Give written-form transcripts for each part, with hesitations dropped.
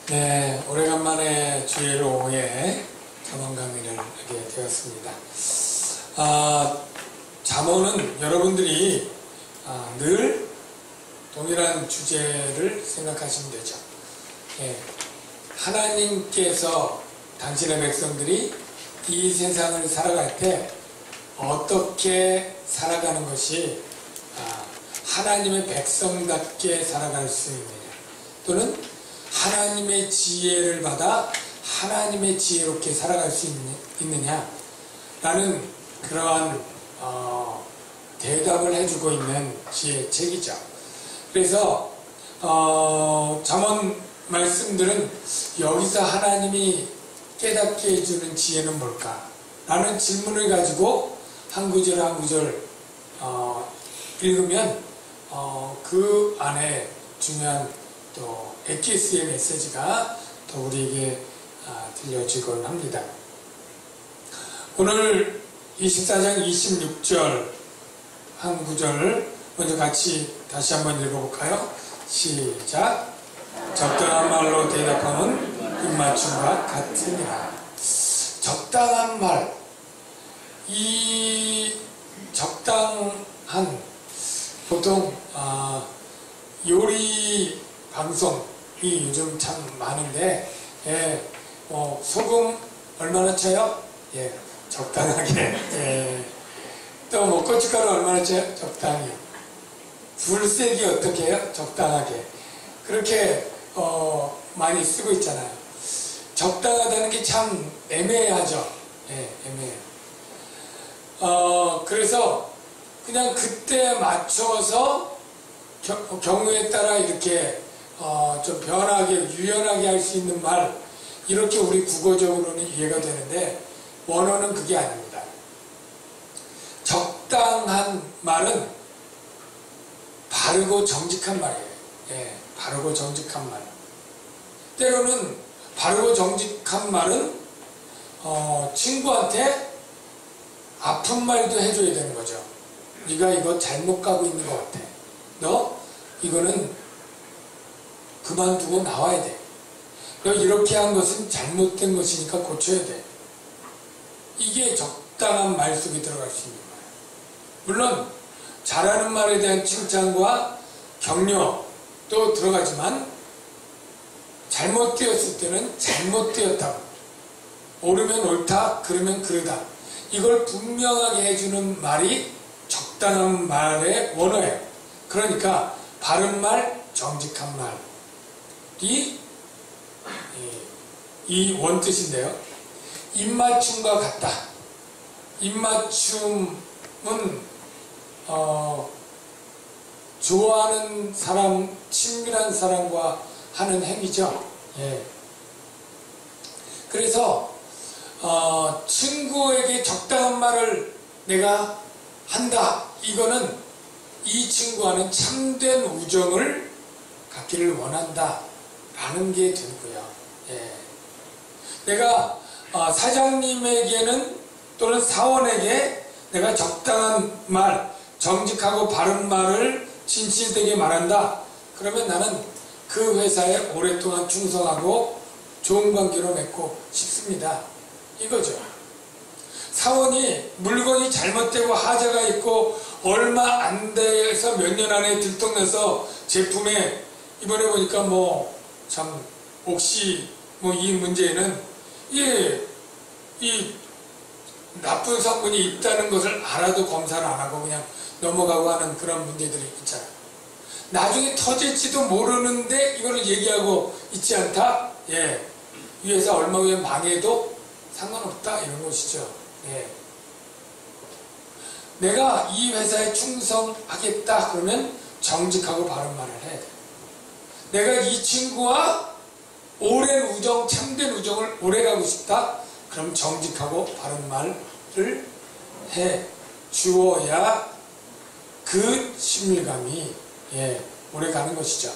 네, 오래간만에 주일 오후에 잠언 강의를 하게 되었습니다. 잠언은 여러분들이 늘 동일한 주제를 생각하시면 되죠. 하나님께서 당신의 백성들이 이 세상을 살아갈 때 어떻게 살아가는 것이 하나님의 백성답게 살아갈 수 있느냐, 또는 하나님의 지혜를 받아 하나님의 지혜롭게 살아갈 수 있느냐라는 그러한 대답을 해주고 있는 지혜책이죠. 그래서 잠언 말씀들은 여기서 하나님이 깨닫게 해주는 지혜는 뭘까? 라는 질문을 가지고 한 구절 한 구절 읽으면 그 안에 중요한 또 에키스의 메시지가 또 우리에게 들려지곤 합니다. 오늘 24장 26절 한 구절 먼저 같이 다시 한번 읽어볼까요? 시작. 적당한 말로 대답하면 입맞춤과 같으니라. 적당한 말, 이 적당한, 보통 요리 방송이 요즘 참 많은데, 소금 얼마나 쳐요? 적당하게. 또 뭐 고춧가루 얼마나 쳐요? 적당히. 불색이 어떻게 해요? 적당하게. 그렇게 많이 쓰고 있잖아요. 적당하다는 게 참 애매하죠. 애매해요. 그래서 그냥 그때 맞춰서 경우에 따라 이렇게 좀 변하게, 유연하게 할 수 있는 말, 이렇게 우리 국어적으로는 이해가 되는데 원어는 그게 아닙니다. 적당한 말은 바르고 정직한 말이에요. 바르고 정직한 말. 때로는 바르고 정직한 말은 친구한테 아픈 말도 해줘야 되는 거죠. 네가 이거 잘못 가고 있는 것 같아. 너 이거는 그만두고 나와야 돼. 너 이렇게 한 것은 잘못된 것이니까 고쳐야 돼. 이게 적당한 말 속에 들어갈 수 있는 거예요. 물론 잘하는 말에 대한 칭찬과 격려도 들어가지만 잘못되었을 때는 잘못되었다고, 옳으면 옳다, 그러면 그르다, 이걸 분명하게 해주는 말이 적당한 말의 원어예요. 그러니까 바른 말, 정직한 말이 이 원뜻인데요. 입맞춤과 같다. 입맞춤은 좋아하는 사람, 친밀한 사람과 하는 행위죠. 그래서 친구에게 적당한 말을 내가 한다. 이거는 이 친구와는 참된 우정을 갖기를 원한다 라는 게 되고요. 내가 사장님에게는, 또는 사원에게 내가 적당한 말, 정직하고 바른 말을 진실되게 말한다. 그러면 나는 그 회사에 오랫동안 충성하고 좋은 관계로 맺고 싶습니다. 이거죠. 사원이 물건이 잘못되고 하자가 있고 얼마 안 돼서 몇 년 안에 들통나서 제품에 이번에 보니까 참 혹시 이 문제에는 이 나쁜 성분이 있다는 것을 알아도 검사를 안 하고 그냥 넘어가고 하는 그런 문제들이 있잖아요. 나중에 터질지도 모르는데 이거를 얘기하고 있지 않다? 이 회사 얼마 후에 망해도 상관없다, 이런 것이죠. 내가 이 회사에 충성하겠다 그러면 정직하고 바른 말을 해야 돼. 내가 이 친구와 오랜 우정, 참된 우정을 오래가고 싶다? 그럼 정직하고 바른 말을 해 주어야 그 친밀감이 오래 가는 것이죠.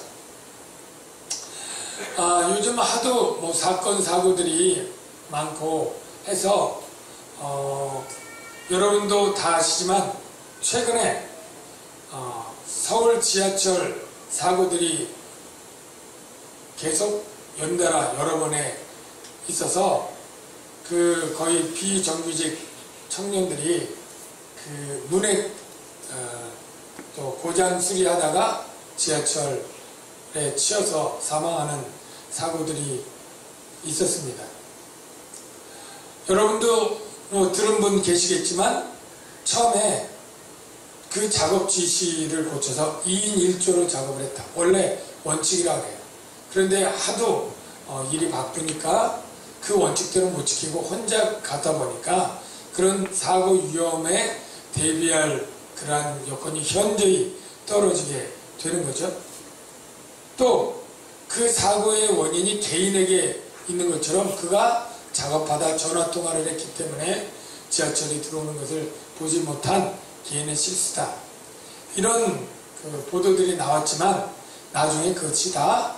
요즘 하도 사건, 사고들이 많고 해서 여러분도 다 아시지만 최근에 서울 지하철 사고들이 계속 연달아 여러 번에 있어서 그 거의 비정규직 청년들이 그 문에 또 고장 수리하다가 지하철에 치여서 사망하는 사고들이 있었습니다. 여러분도 뭐 들은 분 계시겠지만 처음에 그 작업 지시를 고쳐서 2인 1조로 작업을 했다. 원래 원칙이라고 해요. 그런데 하도 일이 바쁘니까 그 원칙대로 못 지키고 혼자 가다 보니까 그런 사고 위험에 대비할 그러한 여건이 현저히 떨어지게 되는 거죠. 또 그 사고의 원인이 개인에게 있는 것처럼 그가 작업하다 전화통화를 했기 때문에 지하철이 들어오는 것을 보지 못한 개인의 실수다. 이런 그 보도들이 나왔지만 나중에 그것이 다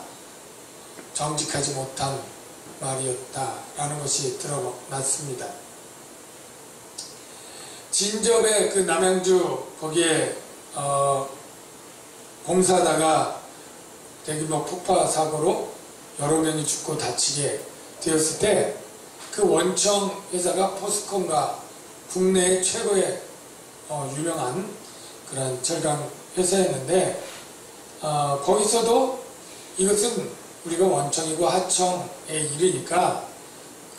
정직하지 못한 말이었다라는 것이 드러났습니다. 진접의 그 남양주 거기에 공사하다가 대규모 폭파 사고로 여러 명이 죽고 다치게 되었을 때 그 원청 회사가 포스콘과 국내의 최고의 유명한 그런 철강 회사였는데 거기서도 이것은 우리가 원청이고 하청의 일이니까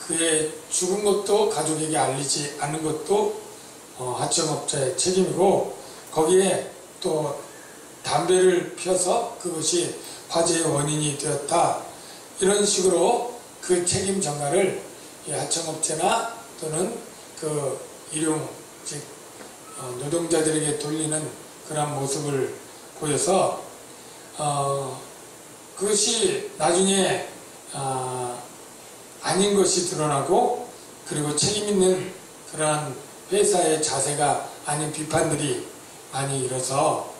그의 죽은 것도 가족에게 알리지 않는 것도 하청업자의 책임이고 거기에 또 담배를 피워서 그것이 화재의 원인이 되었다. 이런 식으로 그 책임 전가를 하청업체나 또는 그 일용 즉 노동자들에게 돌리는 그런 모습을 보여서 그것이 나중에 아닌 것이 드러나고 그리고 책임 있는 그러한 회사의 자세가 아닌 비판들이 많이 일어서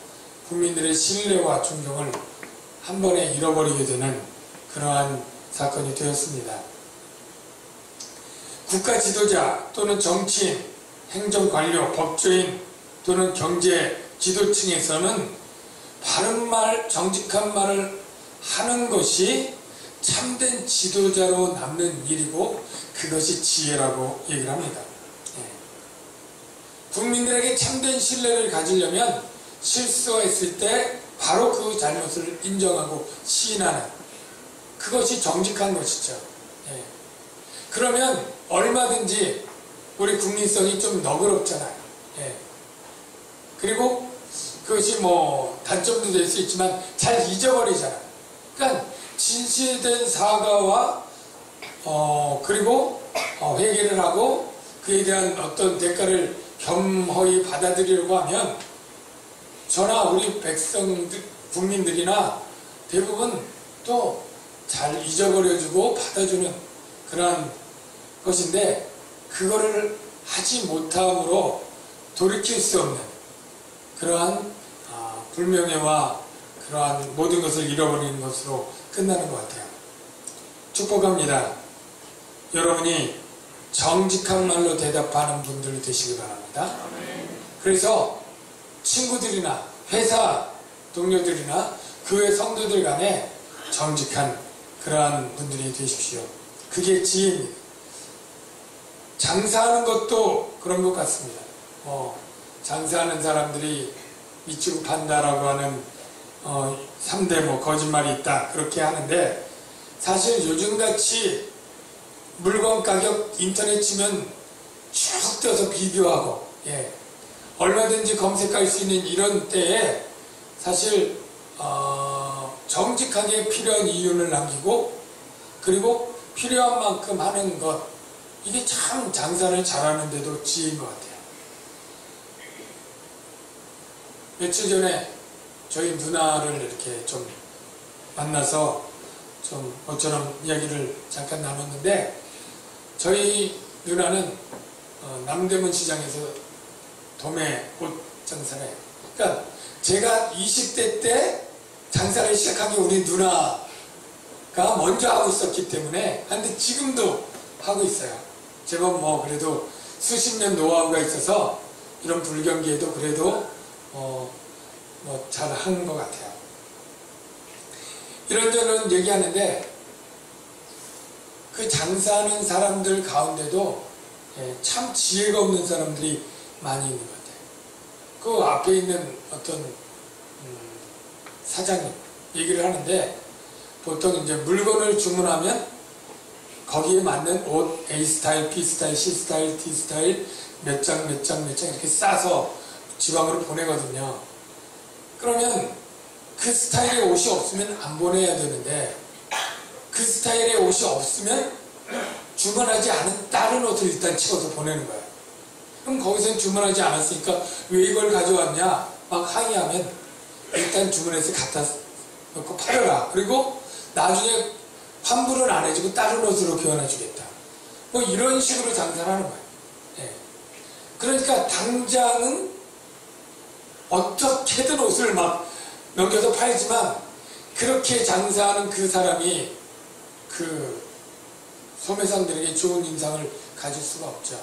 국민들의 신뢰와 존경을 한 번에 잃어버리게 되는 그러한 사건이 되었습니다. 국가 지도자 또는 정치인, 행정관료, 법조인 또는 경제 지도층에서는 바른 말, 정직한 말을 하는 것이 참된 지도자로 남는 일이고 그것이 지혜라고 얘기를 합니다. 국민들에게 참된 신뢰를 가지려면 실수가 있을 때 바로 그 잘못을 인정하고 시인하는 그것이 정직한 것이죠. 그러면 얼마든지 우리 국민성이 좀 너그럽잖아요. 그리고 그것이 뭐 단점도 될 수 있지만 잘 잊어버리잖아요. 그러니까 진실된 사과와 그리고 회개를 하고 그에 대한 어떤 대가를 겸허히 받아들이려고 하면 저나 우리 백성들, 국민들이나 대부분 또 잘 잊어버려주고 받아주는 그런 것인데 그거를 하지 못함으로 돌이킬 수 없는 그러한 불명예와 그러한 모든 것을 잃어버리는 것으로 끝나는 것 같아요. 축복합니다. 여러분이 정직한 말로 대답하는 분들이 되시기 바랍니다. 그래서 친구들이나 회사 동료들이나 교회 성도들 간에 정직한 그러한 분들이 되십시오. 그게 지혜입니다. 장사하는 것도 그런 것 같습니다. 장사하는 사람들이 미치고 판다라고 하는 3대 뭐 거짓말이 있다 그렇게 하는데 사실 요즘같이 물건 가격 인터넷 치면 쭉 떠서 비교하고 얼마든지 검색할 수 있는 이런 때에 사실 정직하게 필요한 이윤을 남기고 그리고 필요한 만큼 하는 것 이게 참 장사를 잘하는 데도 지혜인 것 같아요. 며칠 전에 저희 누나를 이렇게 좀 만나서 좀 모처럼 이야기를 잠깐 나눴는데 저희 누나는 남대문 시장에서 도매 옷 장사를 해요. 그러니까 제가 20대 때 장사를 시작한 게 우리 누나가 먼저 하고 있었기 때문에 근데 지금도 하고 있어요. 제법 뭐 그래도 수십 년 노하우가 있어서 이런 불경기에도 그래도 잘 하는 것 같아요. 이런저런 얘기하는데 그 장사하는 사람들 가운데도 참 지혜가 없는 사람들이 많이 있는 것 같아요. 그 앞에 있는 어떤 사장님 얘기를 하는데, 보통 이제 물건을 주문하면 거기에 맞는 옷 A 스타일, B 스타일, C 스타일, D 스타일 몇 장 이렇게 싸서 지방으로 보내거든요. 그러면 그 스타일의 옷이 없으면 안 보내야 되는데, 그 스타일의 옷이 없으면 주문하지 않은 다른 옷을 일단 찍어서 보내는 거예요. 그럼 거기서는 주문하지 않았으니까 왜 이걸 가져왔냐 막 항의하면, 일단 주문해서 갖다 놓고 팔아라. 그리고 나중에 환불은 안 해주고 다른 옷으로 교환해 주겠다. 뭐 이런 식으로 장사를 하는 거예요. 그러니까 당장은 어떻게든 옷을 막 넘겨서 팔지만, 그렇게 장사하는 그 사람이 그 소매상들에게 좋은 인상을 가질 수가 없죠.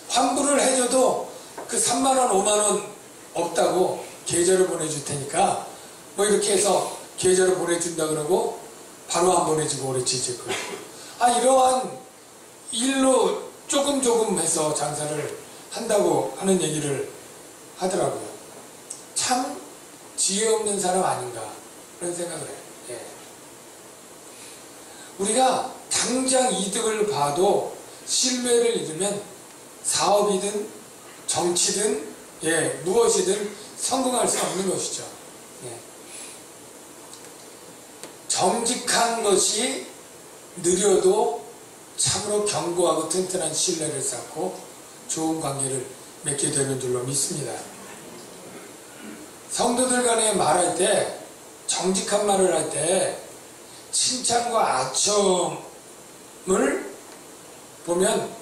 환불을 해줘도 그 3만원, 5만원 없다고 계좌로 보내줄 테니까 뭐 이렇게 해서 계좌로 보내준다 그러고 바로 안 보내주고 오래 지지고, 이러한 일로 조금 해서 장사를 한다고 하는 얘기를 하더라고요. 참 지혜 없는 사람 아닌가 그런 생각을 해요. 우리가 당장 이득을 봐도 신뢰를 잃으면 사업이든 정치든 무엇이든 성공할 수 없는 것이죠. 정직한 것이 느려도 참으로 견고하고 튼튼한 신뢰를 쌓고 좋은 관계를 맺게 되는 줄로 믿습니다. 성도들 간에 말할 때, 정직한 말을 할 때 칭찬과 아첨을 보면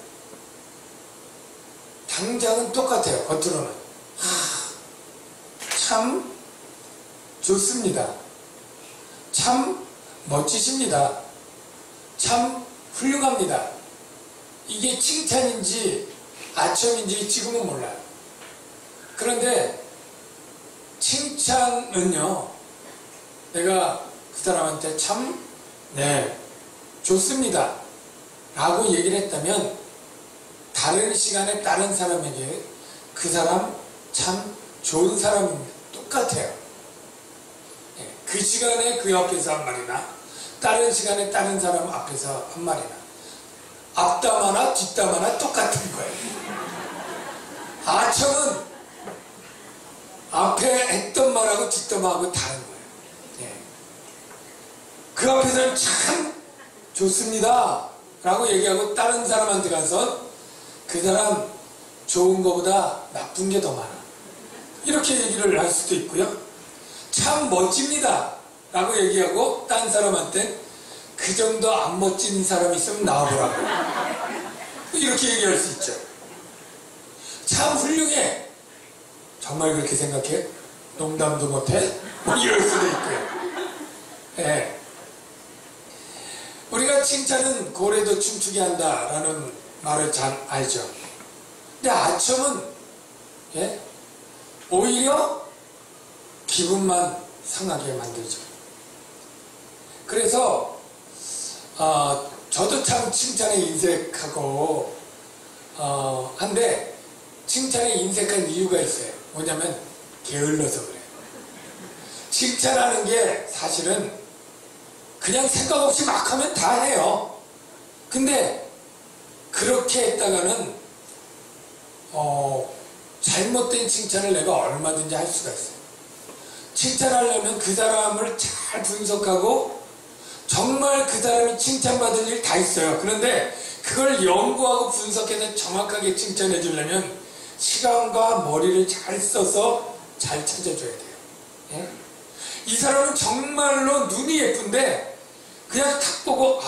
당장은 똑같아요. 겉으로는 참 좋습니다, 참 멋지십니다, 참 훌륭합니다. 이게 칭찬인지 아첨인지 지금은 몰라요. 그런데 칭찬은요, 내가 그 사람한테 참 좋습니다 라고 얘기를 했다면, 다른 시간에 다른 사람에게 그 사람 참 좋은 사람입니다, 똑같아요. 그 시간에 그 옆에서 한 말이나 다른 시간에 다른 사람 앞에서 한 말이나 앞담하나 뒷담하나 똑같은 거예요. 아첨은 앞에 했던 말하고 뒷담하고 다른 거예요. 그 앞에서는 참 좋습니다 라고 얘기하고 다른 사람한테 가서 그 사람 좋은 거보다 나쁜 게 더 많아 이렇게 얘기를 할 수도 있고요. 참 멋집니다 라고 얘기하고 딴 사람한테 그 정도 안 멋진 사람이 있으면 나와보라고 이렇게 얘기할 수 있죠. 참 훌륭해, 정말 그렇게 생각해? 농담도 못해? 뭐 이럴 수도 있고요. 우리가 칭찬은 고래도 춤추게 한다라는 말을 잘 알죠. 근데 아첨은 오히려 기분만 상하게 만들죠. 그래서 저도 참 칭찬에 인색하고 한데, 칭찬에 인색한 이유가 있어요. 뭐냐면 게을러서 그래요. 칭찬하는 게 사실은 그냥 생각 없이 막 하면 다 해요. 근데 그렇게 했다가는 잘못된 칭찬을 내가 얼마든지 할 수가 있어요. 칭찬하려면 그 사람을 잘 분석하고 정말 그 사람이 칭찬받을 일 다 있어요. 그런데 그걸 연구하고 분석해서 정확하게 칭찬해 주려면 시간과 머리를 잘 써서 잘 찾아줘야 돼요. 이 사람은 정말로 눈이 예쁜데 그냥 탁 보고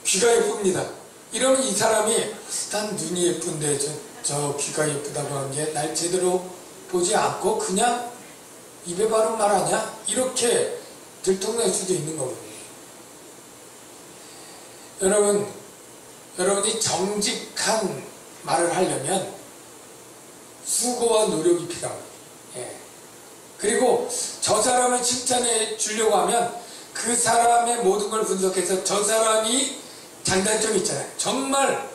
귀가 예쁩니다 이러면 이 사람이 난 눈이 예쁜데 저 귀가 예쁘다고 한 게 날 제대로 보지 않고 그냥 입에 바른 말 하냐 이렇게 들통날 수도 있는 거거든요. 여러분이 정직한 말을 하려면 수고와 노력이 필요합니다. 그리고 저 사람을 칭찬해 주려고 하면 그 사람의 모든 걸 분석해서 저 사람이 장단점이 있잖아요. 정말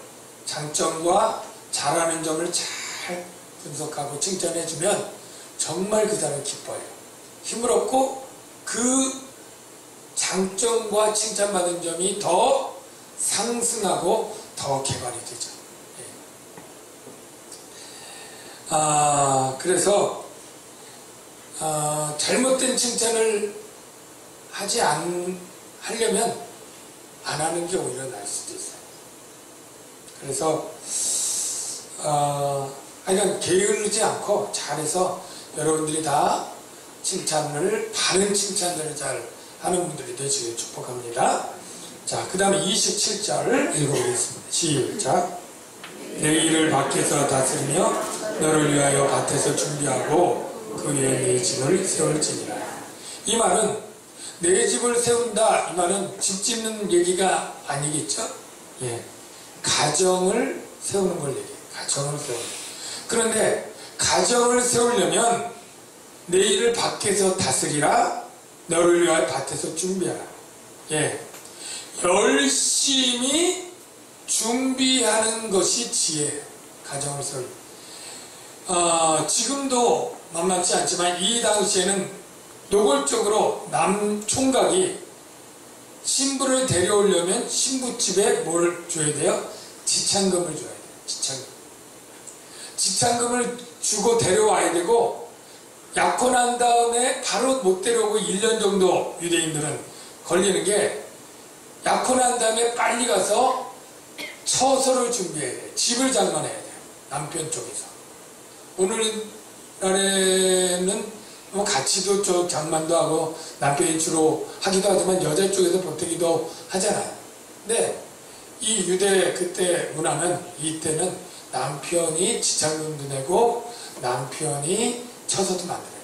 장점과 잘하는 점을 잘 분석하고 칭찬해주면 정말 그 사람이 기뻐요. 힘을 얻고 그 장점과 칭찬받은 점이 더 상승하고 더 개발이 되죠. 그래서 잘못된 칭찬을 하려면 안 하는 게 오히려 나을 수도 있어요. 그래서 그냥 게으르지 않고 잘해서 여러분들이 다 바른 칭찬들을 잘 하는 분들이 되시길 축복합니다. 자, 그 다음에 27절 읽어보겠습니다. 시작. 내 일을 밖에서 다스리며 너를 위하여 밭에서 준비하고 그 위에 내 집을 세울지니라. 이 말은 내 집을 세운다, 이 말은 집 짓는 얘기가 아니겠죠? 예. 가정을 세우는 걸 얘기해요. 가정을 세우는. 그런데 가정을 세우려면 내 일을 밖에서 다스리라, 너를 위하여 밭에서 준비하라. 예. 열심히 준비하는 것이 지혜예요. 가정을 세울. 지금도 만만치 않지만 이 당시에는 노골적으로 남 총각이 신부를 데려오려면 신부집에 뭘 줘야 돼요? 지참금을 줘야 돼요. 지참금. 지참금을 주고 데려와야 되고, 약혼한 다음에 바로 못 데려오고 1년 정도 유대인들은 걸리는 게, 약혼한 다음에 빨리 가서 처소를 준비해야 돼요. 집을 장만해야 돼요. 남편 쪽에서. 오늘날에는 뭐 같이도 저 장만도 하고 남편이 주로 하기도 하지만 여자 쪽에서 보태기도 하잖아요. 근데 이 유대 그때 문화는, 이때는 남편이 지참금도 내고 남편이 처소도 만들어야 돼요.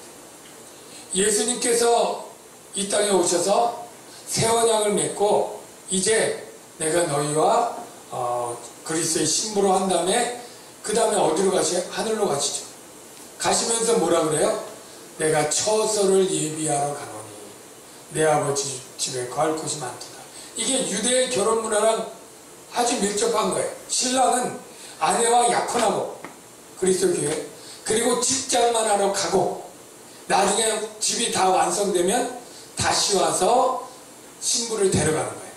예수님께서 이 땅에 오셔서 새 언약을 맺고 이제 내가 너희와 그리스도의 신부로 한 다음에 그 다음에 어디로 가시죠? 하늘로 가시죠. 가시면서 뭐라 그래요? 내가 처소를 예비하러 가노니 내 아버지 집에 거할 곳이 많도다. 이게 유대의 결혼 문화랑 아주 밀접한 거예요. 신랑은 아내와 약혼하고 그리스도 교회, 그리고 직장만 하러 가고 나중에 집이 다 완성되면 다시 와서 신부를 데려가는 거예요.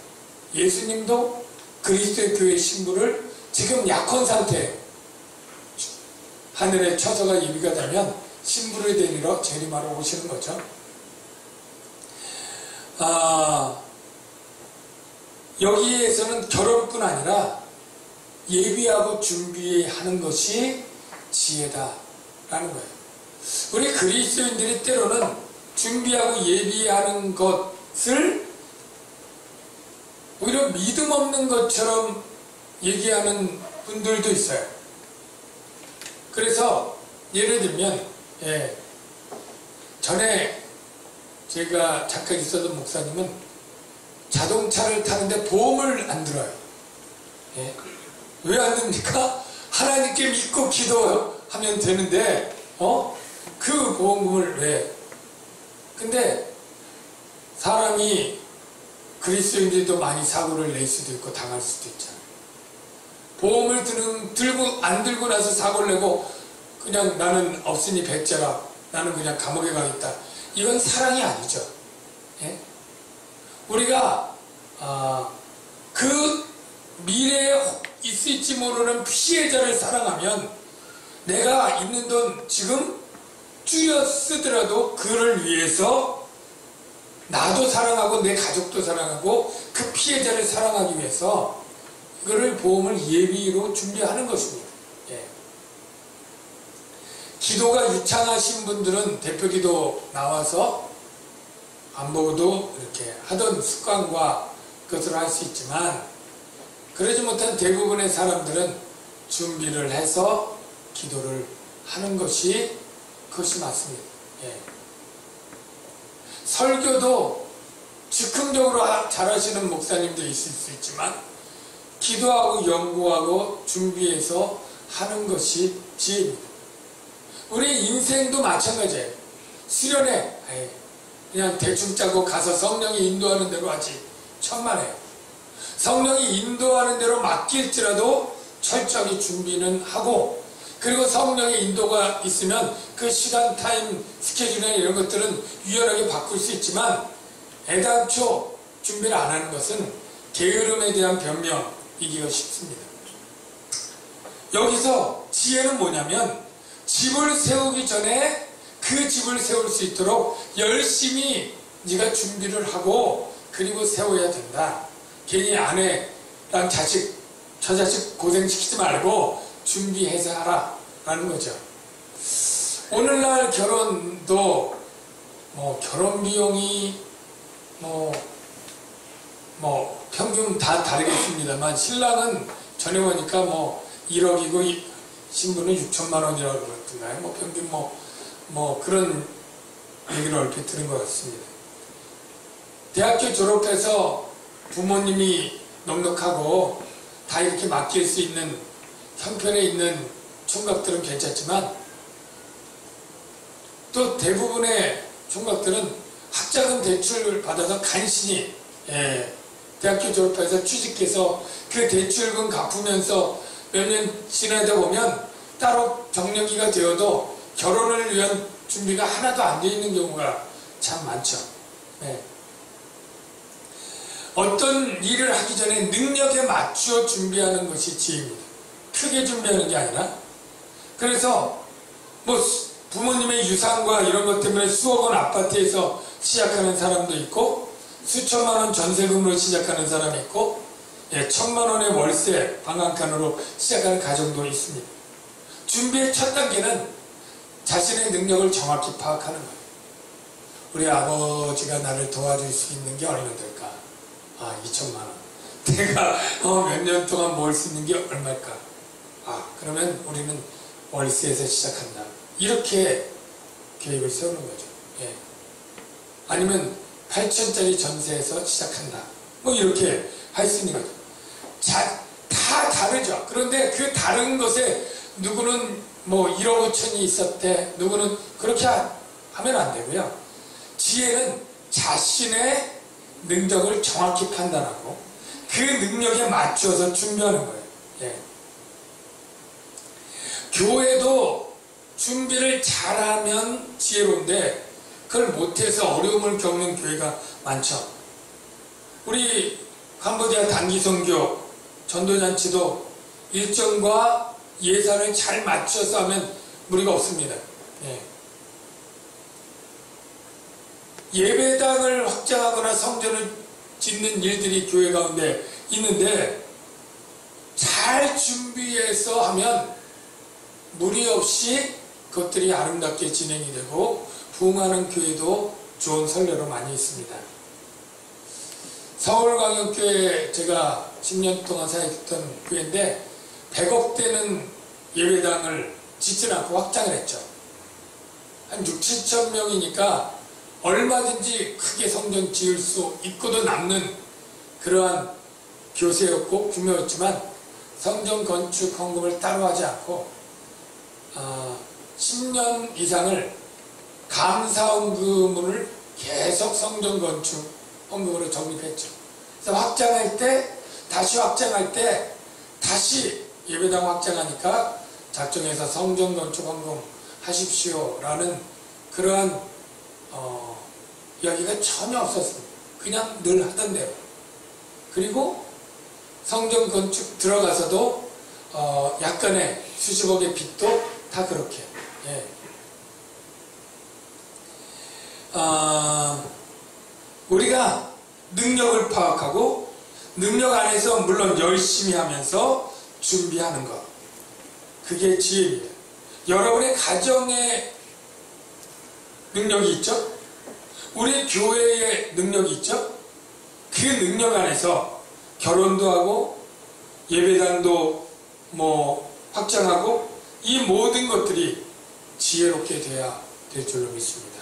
예수님도 그리스도의 교회 신부를 지금 약혼 상태예요. 하늘의 처소가 예비가 되면 신부를 데리러 재림하러 오시는 거죠. 여기에서는 결혼뿐 아니라 예비하고 준비하는 것이 지혜다라는 거예요. 우리 그리스도인들이 때로는 준비하고 예비하는 것을 오히려 믿음 없는 것처럼 얘기하는 분들도 있어요. 그래서 예를 들면 전에 제가 잠깐 있었던 목사님은 자동차를 타는데 보험을 안 들어요. 왜 안 듭니까? 하나님께 믿고 기도하면 되는데 그 보험금을 왜? 근데 사람이 그리스도인들도 많이 사고를 낼 수도 있고 당할 수도 있잖아요. 보험을 안 들고 나서 사고를 내고 그냥 나는 없으니 배째라, 나는 그냥 감옥에 가겠다. 이건 사랑이 아니죠. 예? 우리가 그 미래에 있을지 모르는 피해자를 사랑하면 내가 있는 돈 지금 줄여 쓰더라도 그를 위해서 나도 사랑하고 내 가족도 사랑하고 그 피해자를 사랑하기 위해서 이거를 보험을 예비로 준비하는 것입니다. 예. 기도가 유창하신 분들은 대표기도 나와서 안 보고도 이렇게 하던 습관과 그것을 할 수 있지만, 그러지 못한 대부분의 사람들은 준비를 해서 기도를 하는 것이 그것이 맞습니다. 예. 설교도 즉흥적으로 잘하시는 목사님도 있을 수 있지만 기도하고 연구하고 준비해서 하는 것이 지혜입니다. 우리 인생도 마찬가지예요. 수련회, 그냥 대충 짜고 가서 성령이 인도하는 대로 하지 천만에요. 성령이 인도하는 대로 맡길지라도 철저하게 준비는 하고, 그리고 성령의 인도가 있으면 그 시간, 타임, 스케줄이나 이런 것들은 유연하게 바꿀 수 있지만, 애당초 준비를 안 하는 것은 게으름에 대한 변명이기가 쉽습니다. 여기서 지혜는 뭐냐면, 집을 세우기 전에 그 집을 세울 수 있도록 열심히 네가 준비를 하고 그리고 세워야 된다. 괜히 아내랑 자식, 처자식 고생시키지 말고 준비해서 하라 라는 거죠. 오늘날 결혼도 결혼 비용이 평균 다 다르겠습니다만, 신랑은 전에 보니까 1억이고 신부는 6천만 원이라고 그러던가요. 평균 그런 얘기를 얼핏 들은 것 같습니다. 대학교 졸업해서 부모님이 넉넉하고 다 이렇게 맡길 수 있는 형편에 있는 총각들은 괜찮지만, 또 대부분의 총각들은 학자금 대출을 받아서 간신히 대학교 졸업해서 취직해서 그 대출금 갚으면서 몇 년 지나다 보면 따로 정년기가 되어도 결혼을 위한 준비가 하나도 안 되어 있는 경우가 참 많죠. 어떤 일을 하기 전에 능력에 맞추어 준비하는 것이 지혜입니다. 크게 준비하는 게 아니라. 그래서 부모님의 유산과 이런 것 때문에 수억 원 아파트에서 시작하는 사람도 있고, 수천만 원 전세금으로 시작하는 사람이 있고, 1,000만 원의 월세 방한칸으로 시작하는 가정도 있습니다. 준비의 첫 단계는 자신의 능력을 정확히 파악하는 거예요. 우리 아버지가 나를 도와줄 수 있는 게 얼마 될까? 2천만 원. 내가 몇 년 동안 모을 수 있는 게 얼마일까? 그러면 우리는 월세에서 시작한다. 이렇게 계획을 세우는 거죠. 아니면 8천짜리 전세에서 시작한다. 이렇게 할 수 있는 거죠. 다 다르죠. 그런데 그 다른 것에 누구는 1억 5천이 있었대, 누구는 그렇게 하면 안 되고요. 지혜는 자신의 능력을 정확히 판단하고 그 능력에 맞춰서 준비하는 거예요. 교회도 준비를 잘하면 지혜로운데, 그걸 못해서 어려움을 겪는 교회가 많죠. 우리 캄보디아 단기선교 전도잔치도 일정과 예산을 잘 맞춰서 하면 무리가 없습니다. 예배당을 확장하거나 성전을 짓는 일들이 교회 가운데 있는데, 잘 준비해서 하면 무리 없이 그것들이 아름답게 진행이 되고 부흥하는 교회도 좋은 선례로 많이 있습니다. 서울광역교회 제가 10년 동안 사역했던 교회인데 100억대는 예배당을 짓지 않고 확장을 했죠. 한 6, 7천 명이니까 얼마든지 크게 성전 지을 수 있고도 남는 그러한 교세였고 규모였지만, 성전 건축 헌금을 따로 하지 않고 10년 이상을 감사헌금을 계속 성전 건축 헌금으로 적립했죠. 그래서 확장할 때, 다시 확장할 때, 다시 예배당 확장하니까 작정해서 성전 건축 헌금 하십시오 라는 그러한 이야기가 전혀 없었습니다. 그냥 늘 하던 대로. 그리고 성전 건축 들어가서도 약간의 수십억의 빚도 다 그렇게. 우리가 능력을 파악하고 능력 안에서 물론 열심히 하면서 준비하는 것, 그게 지혜입니다. 여러분의 가정에 능력이 있죠? 우리 교회에 능력이 있죠? 그 능력 안에서 결혼도 하고 예배당도 확장하고 이 모든 것들이 지혜롭게 돼야 될 줄로 믿습니다.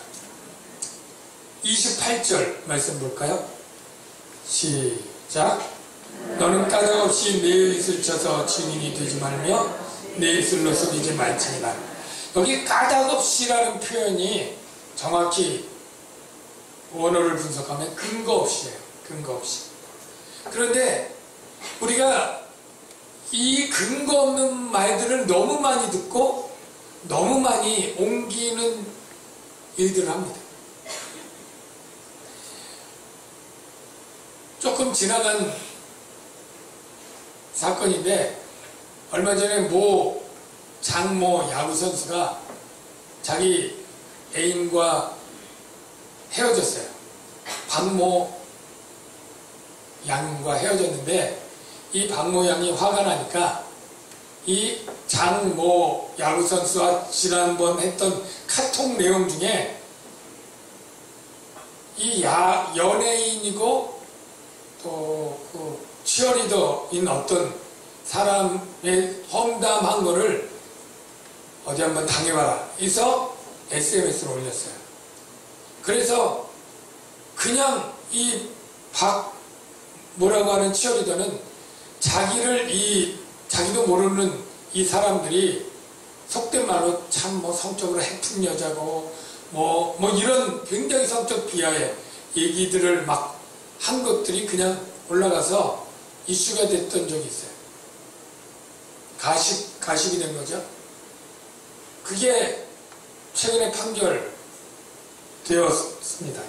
28절 말씀 볼까요? 시작. 너는 까닭없이 내 입을 쳐서 증인이 되지 말며 내 입술로 속이지 말지니라. 여기 까닭없이라는 표현이 정확히 원어를 분석하면 근거 없이예요. 근거 없이. 그런데 우리가 이 근거 없는 말들을 너무 많이 듣고 너무 많이 옮기는 일들을 합니다. 조금 지나간 사건인데 얼마 전에 장모 야구 선수가 자기 애인과 헤어졌어요. 박모 양과 헤어졌는데 이 박모 양이 화가 나니까 이 장모 야구 선수와 지난번 했던 카톡 내용 중에 이 연예인이고 또 그 치어리더인 어떤 사람의 험담한 거를 어디 한번 당해봐라 해서 SNS로 올렸어요. 그래서 그냥 이 뭐라고 하는 치어리더는 자기도 모르는 이 사람들이 속된 말로 참 성적으로 해픈 여자고 이런 굉장히 성적 비하의 얘기들을 막 한 것들이 그냥 올라가서 이슈가 됐던 적이 있어요. 가식이 된 거죠. 그게 최근에 판결되었습니다.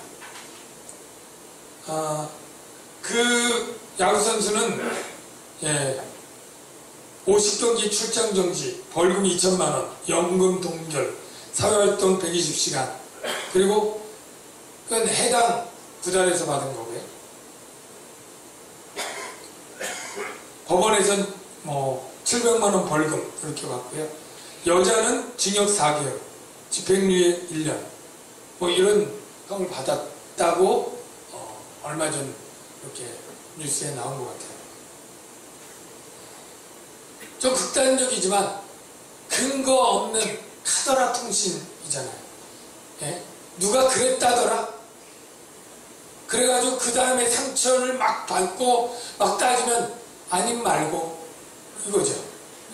그 야구선수는 50경기 출장 정지, 벌금 2천만원, 연금 동결, 사회활동 120시간, 그리고 그건 해당 구단에서 받은 거고요. 법원에서는 700만원 벌금 그렇게 받고요. 여자는 징역 4개월, 집행유예 1년 이런 형을 받았다고 얼마 전 이렇게 뉴스에 나온 것 같아요. 좀 극단적이지만 근거 없는 카더라 통신이잖아요. 예? 누가 그랬다더라? 그래가지고 그 다음에 상처를 막 받고 막 따지면 아님 말고 이거죠.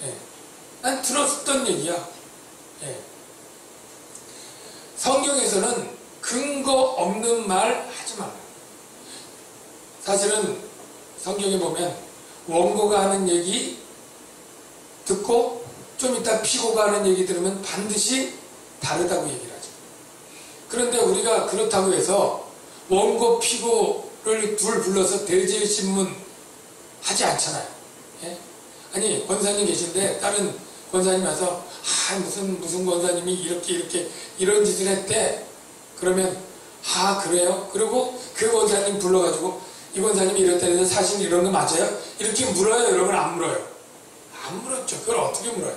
예. 난 들었던 얘기야. 예. 성경에서는 근거 없는 말 하지 말라. 사실은 성경에 보면 원고가 하는 얘기 듣고 좀 이따 피고가 하는 얘기 들으면 반드시 다르다고 얘기를 하죠. 그런데 우리가 그렇다고 해서 원고 피고를 둘 불러서 대제신문 하지 않잖아요. 예? 아니 권사님 계신데 다른 권사님 와서 무슨 권사님이 이렇게 이런 짓을 했대. 그러면 그래요? 그리고 그 권사님 불러가지고 이 권사님이 이렇다 해서 사실 이런 거 맞아요? 이렇게 물어요? 여러분 안 물어요? 안 물었죠. 그걸 어떻게 물어요?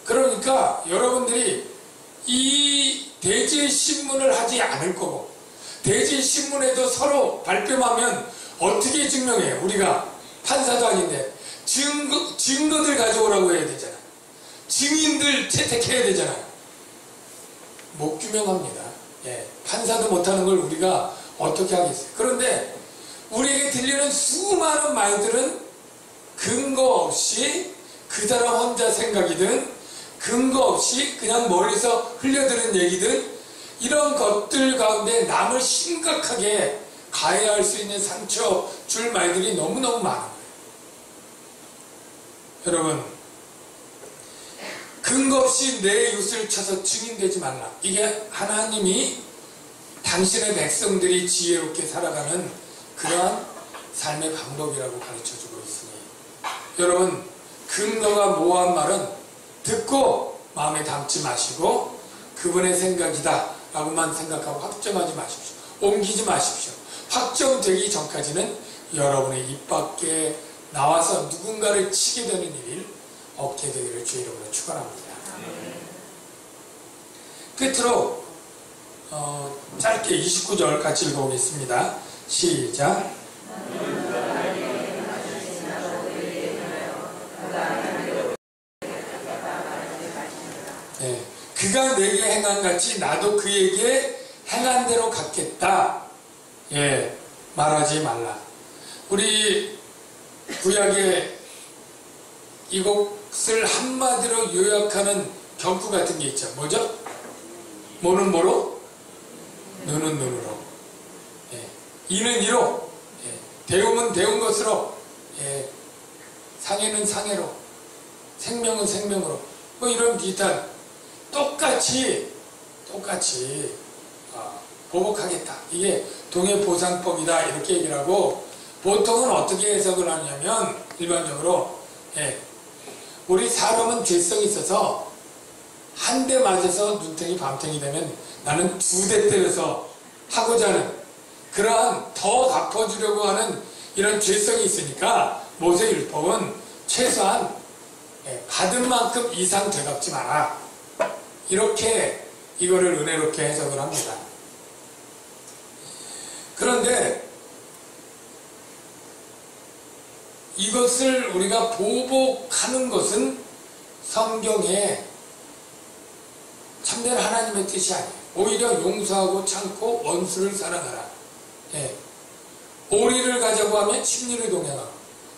그러니까 여러분들이 이 대제신문을 하지 않을 거고 대제신문에도 서로 발뺌하면 어떻게 증명해요? 우리가 판사도 아닌데 증거들 가져오라고 해야 되잖아요. 증인들 채택해야 되잖아요. 못 규명합니다. 예, 판사도 못하는 걸 우리가 어떻게 하겠어요? 그런데 우리에게 들리는 수많은 말들은 근거 없이 그 사람 혼자 생각이든 근거 없이 그냥 멀리서 흘려들은 얘기든 이런 것들 가운데 남을 심각하게 가해할 수 있는 상처 줄 말들이 너무너무 많은 거예요. 여러분, 근거 없이 내 이웃을 쳐서 증인되지 말라. 이게 하나님이 당신의 백성들이 지혜롭게 살아가는 그러한 삶의 방법이라고 가르쳐주고 있으니 여러분, 근거가 모호한 말은 듣고 마음에 담지 마시고 그분의 생각이다 라고만 생각하고 확정하지 마십시오. 옮기지 마십시오. 확정되기 전까지는 여러분의 입 밖에 나와서 누군가를 치게 되는 일이 없게 되기를 주의 이름으로 축원합니다. 끝으로 짧게 29절 같이 읽어보겠습니다. 시작. 네, 그가 내게 행한 같이 나도 그에게 행한 대로 갚겠다. 예, 말하지 말라. 우리 구약에 이것을 한마디로 요약하는 경구 같은 게 있죠. 뭐죠? 뭐는 뭐로? 눈은 눈으로, 이는 이로, 대움은 대운 것으로, 상해는 상해로, 생명은 생명으로, 뭐 이런 비슷한 똑같이 보복하겠다. 이게 동해보상법이다 이렇게 얘기를 하고, 보통은 어떻게 해석을 하냐면 일반적으로 우리 사람은 죄성이 있어서 한 대 맞아서 눈탱이 밤탱이 되면 나는 2대 때려서 하고자 하는 그러한 더 갚아주려고 하는 이런 죄성이 있으니까 모세율법은 최소한 받은 만큼 이상 되갚지 마라. 이렇게 이거를 은혜롭게 해석을 합니다. 그런데 이것을 우리가 보복하는 것은 성경에 참된 하나님의 뜻이 아니에요. 오히려 용서하고 참고 원수를 사랑하라. 오리를 가자고 하면 침리를 동행하고,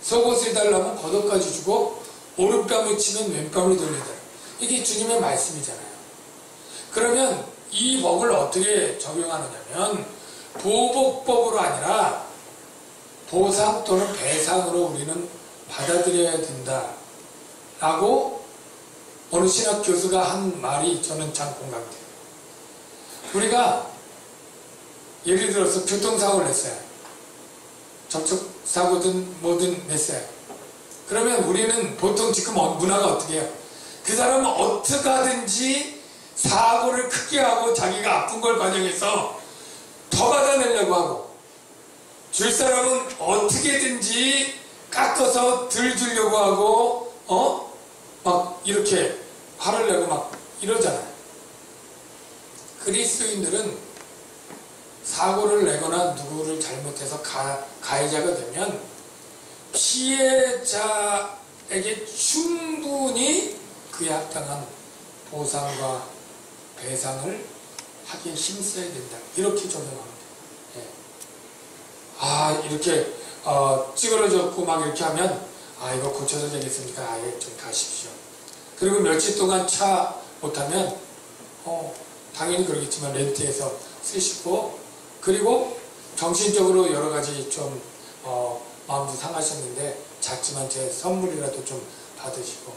속옷을 달라면 겉옷까지 주고, 오른뺨을 치면 왼뺨을 돌리더라. 이게 주님의 말씀이잖아요. 그러면 이 법을 어떻게 적용하느냐면 보복법으로 아니라 보상 또는 배상으로 우리는 받아들여야 된다 라고 어느 신학 교수가 한 말이 저는 참 공감돼요. 우리가 예를 들어서 교통사고를 냈어요. 접촉사고든 뭐든 냈어요. 그러면 우리는 보통 지금 문화가 어떻게 해요? 그 사람은 어떻게 하든지 사고를 크게 하고 자기가 아픈 걸 과정해서 더 받아내려고 하고, 줄 사람은 어떻게든지 깎아서 덜 주려고 하고 막 이렇게 화를 내고 막 이러잖아요. 그리스도인들은 사고를 내거나 누구를 잘못해서 가해자가 되면 피해자에게 충분히 그에 합당한 보상과 배상을 하기에 힘써야 된다. 이렇게 적용합니다. 이렇게 찌그러졌고 막 이렇게 하면 이거 고쳐서 되겠습니까? 좀 가십시오. 그리고 며칠 동안 차 못하면 당연히 그러겠지만 렌트해서 쓰시고, 그리고 정신적으로 여러 가지 좀 마음도 상하셨는데 작지만 제 선물이라도 좀 받으시고,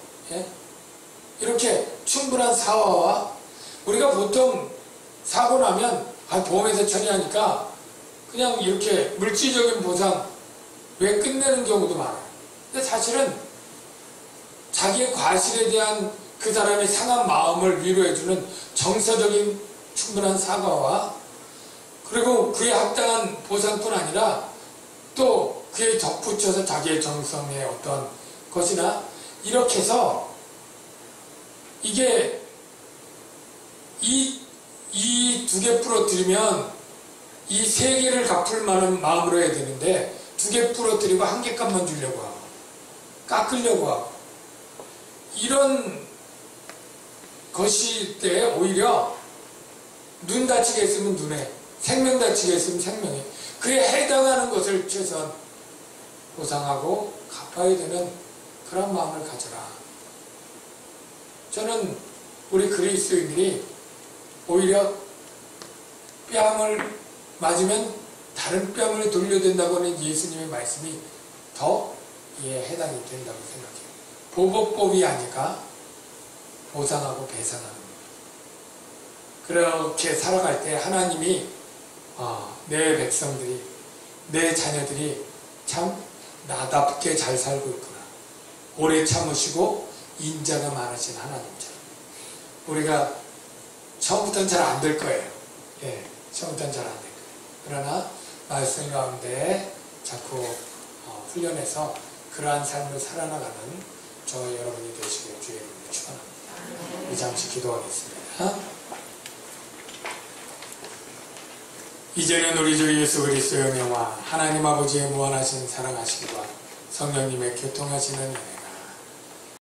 이렇게 충분한 사화와, 우리가 보통 사고 나면 보험에서 처리하니까 그냥 이렇게 물질적인 보상 왜 끝내는 경우도 많아요. 근데 사실은 자기의 과실에 대한 그 사람의 상한 마음을 위로해주는 정서적인 충분한 사과와, 그리고 그에 합당한 보상뿐 아니라 또 그에 덧붙여서 자기의 정성의 어떤 것이나 이렇게 해서 이게 이 2개 부러뜨리면 이 3개를 갚을 만한 마음으로 해야 되는데 2개 부러뜨리고 1개 값만 주려고 하고 깎으려고 하고 이런 것일 때 오히려 눈 다치게 했으면 눈에, 생명 다치게 했으면 생명에, 그에 해당하는 것을 최소한 보상하고 갚아야 되는 그런 마음을 가져라. 저는 우리 그리스도인들이 오히려 뺨을 맞으면 다른 뺨을 돌려야 된다고 하는 예수님의 말씀이 더 이에 해당이 된다고 생각해요. 보복법이 아니까 보상하고 배상하는 겁니다. 그렇게 살아갈 때 하나님이 내 백성들이, 내 자녀들이 참 나답게 잘 살고 있구나, 오래 참으시고 인자가 많으신 하나님처럼, 우리가 처음부터는 잘 안 될 거예요. 처음부터는 잘 안 될 거예요. 그러나 말씀 가운데 자꾸 훈련해서 그러한 삶을 살아나가는 저 여러분이 되시길 주의 이름으로 축원합니다. 이 잠시 기도하겠습니다. 이제는 우리 주 예수 그리스도의 명화, 하나님 아버지의 무한하신 사랑하심과 성령님의 교통하시는 은혜,